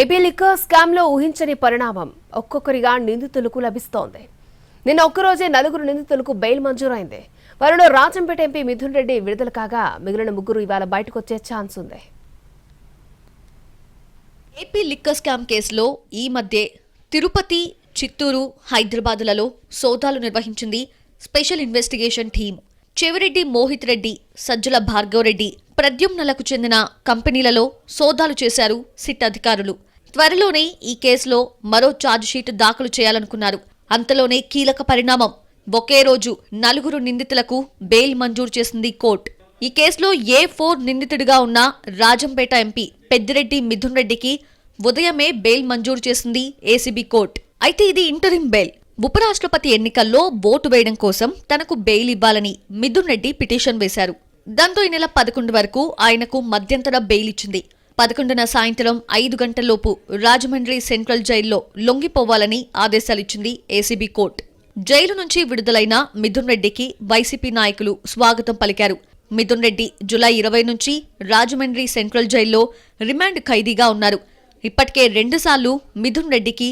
AP liquor scam లో ఊహించని పరిణామం ఒక్కొక్కరిగా నిందితులకు లభిస్తోంది. నిన్న ఒక్కరోజే 4 నిందితులకు బెయిల్ మంజూరైంది. వారిలో రాజంపేట ఎంపీ మిథున్ రెడ్డి విడుదల కాగా మిగిలిన 3 ఇవాళ బయటకు వచ్చే ఛాన్స్ ఉంది. ఏపీ లిక్కర్ స్కామ్ కేసులో ఈ మధ్య తిరుపతి, చిత్తూరు, హైదరాబాద్లలో సోదాలు నిర్వహించింది special investigation team. Chevireddy Mohit Reddy, Sajjala Bhargav Reddy, ప్రద్యుమ్నలకు చెందిన కంపెనీలలో సోదాలు చేశారు సిట్ అధికారులు. త్వరలోనే ఈ కేసులో మరో ఛార్జిషీట్ దాఖలు చేయాలనుకున్నారు. అంతలోనే కీలక పరిణామం. ఒకే రోజు 4 నిందితులకు బెయిల్ మంజూరు చేసింది కోర్టు. ఈ కేసులో A4 నిందితుడిగా ఉన్న రాజంపేట ఎంపీ పెద్దిరెడ్డి మిథున్ రెడ్డికి ఉదయమే బెయిల్ మంజూరు చేసింది ఏసీబీ కోర్టు. అయితే ఇది ఇంటరిమ్ బెయిల్. ఉపరాష్ట్రపతి ఎన్నికల్లో ఓటు వేయడం కోసం తనకు బెయిల్ ఇవ్వాలని మిథున్ రెడ్డి పిటిషన్ వేశారు. దాంతో ఈ నెల 11 వరకు ఆయనకు మధ్యంతర బెయిల్ ఇచ్చింది. 11న సాయంత్రం 5 గంటల్లోపు రాజమండ్రి సెంట్రల్ జైల్లో లొంగిపోవాలని ఆదేశాలిచ్చింది ఏసీబీ కోర్టు. జైలు నుంచి విడుదలైన మిథున్ రెడ్డికి వైసీపీ నాయకులు స్వాగతం పలికారు. మిథున్ రెడ్డి జూలై 20 నుంచి రాజమండ్రి సెంట్రల్ జైల్లో రిమాండ్ ఖైదీగా ఉన్నారు. ఇప్పటికే 2 సార్లు మిథున్ రెడ్డికి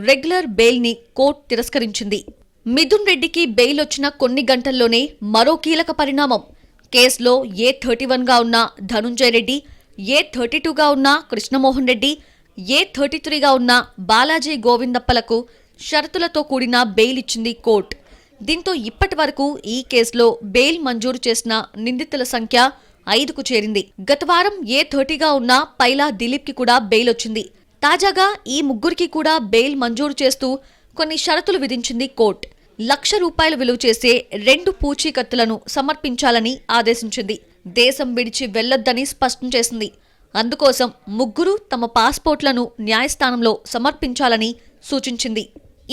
రెగ్యులర్ బెయిల్ ని కోర్టు తిరస్కరించింది. మిథున్ రెడ్డికి బెయిల్ వచ్చిన కొన్ని గంటల్లోనే మరో కీలక పరిణామం. కేసులో A31 గా ఉన్న ధనుంజయ రెడ్డి, A32 గా ఉన్న కృష్ణమోహన్ రెడ్డి, A33 గా ఉన్న బాలాజీ గోవిందప్పలకు షరతులతో కూడిన బెయిల్ ఇచ్చింది కోర్టు. దీంతో ఇప్పటి వరకు ఈ కేసులో బెయిల్ మంజూరు చేసిన నిందితుల సంఖ్య 5కు చేరింది. గత వారం A30 గా ఉన్న పైలా దిలీప్ కి కూడా బెయిల్ వచ్చింది. తాజాగా ఈ 3కి కూడా బెయిల్ మంజూరు చేస్తూ కొన్ని షరతులు విధించింది కోర్టు. ₹1,00,000 విలువ చేసే 2 పూచీకత్తులను సమర్పించాలని ఆదేశించింది. దేశం విడిచి వెళ్లొద్దని స్పష్టం చేసింది. అందుకోసం 3 తమ పాస్పోర్ట్లను న్యాయస్థానంలో సమర్పించాలని సూచించింది.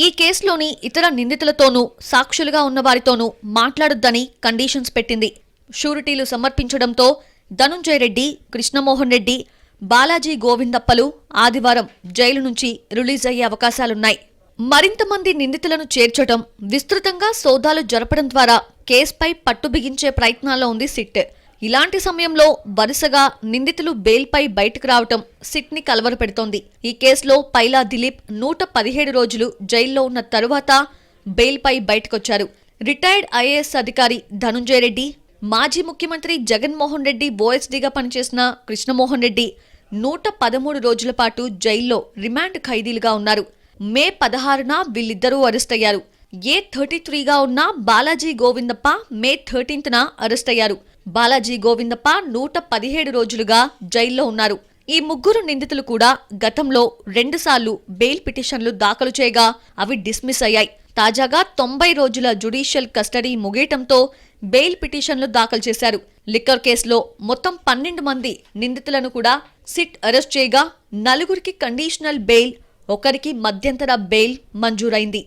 ఈ కేసులోని ఇతర నిందితులతోనూ సాక్షులుగా ఉన్నవారితోనూ మాట్లాడొద్దని కండిషన్స్ పెట్టింది. షూరిటీలు సమర్పించడంతో ధనుంజయ రెడ్డి, కృష్ణమోహన్ రెడ్డి, బాలాజీ గోవిందప్పలు ఆదివారం జైలు నుంచి రిలీజ్ అయ్యే అవకాశాలున్నాయి. మరింత మంది నిందితులను చేర్చడం, విస్తృతంగా సోదాలు జరపడం ద్వారా కేసుపై పట్టు బిగించే ప్రయత్నాల్లో ఉంది సిట్. ఇలాంటి సమయంలో వరుసగా నిందితులు బెయిల్పై బయటకు రావటం సిట్ ని కలవరపెడుతోంది. ఈ కేసులో పైలా దిలీప్ 117 రోజులు జైల్లో ఉన్న తరువాత బెయిల్పై బయటకొచ్చారు. రిటైర్డ్ ఐఏఎస్ అధికారి ధనుంజయ రెడ్డి, మాజీ ముఖ్యమంత్రి జగన్మోహన్ రెడ్డి ఓఎస్డీగా పనిచేసిన కృష్ణమోహన్ రెడ్డి 113 రోజుల పాటు జైల్లో రిమాండ్ ఖైదీలుగా ఉన్నారు. మే 16న వీళ్ళిద్దరూ అరెస్ట్ అయ్యారు. A33 గా ఉన్న బాలాజీ గోవిందప్ప మే 13న అరెస్ట్ అయ్యారు. బాలాజీ గోవిందప్ప 117 రోజులుగా జైల్లో ఉన్నారు. ఈ 3 నిందితులు కూడా గతంలో 2 సార్లు బెయిల్ పిటిషన్లు దాఖలు చేయగా అవి డిస్మిస్ అయ్యాయి. తాజాగా 90 రోజుల జ్యుడిషియల్ కస్టడీ ముగియటంతో బెయిల్ పిటిషన్లు దాఖలు చేశారు. లిక్కర్ కేసులో మొత్తం 12 మంది నిందితులను కూడా సిట్ అరెస్ట్ చేయగా 4కి కండిషనల్ బెయిల్, 1కి మధ్యంతర బెయిల్ మంజూరైంది.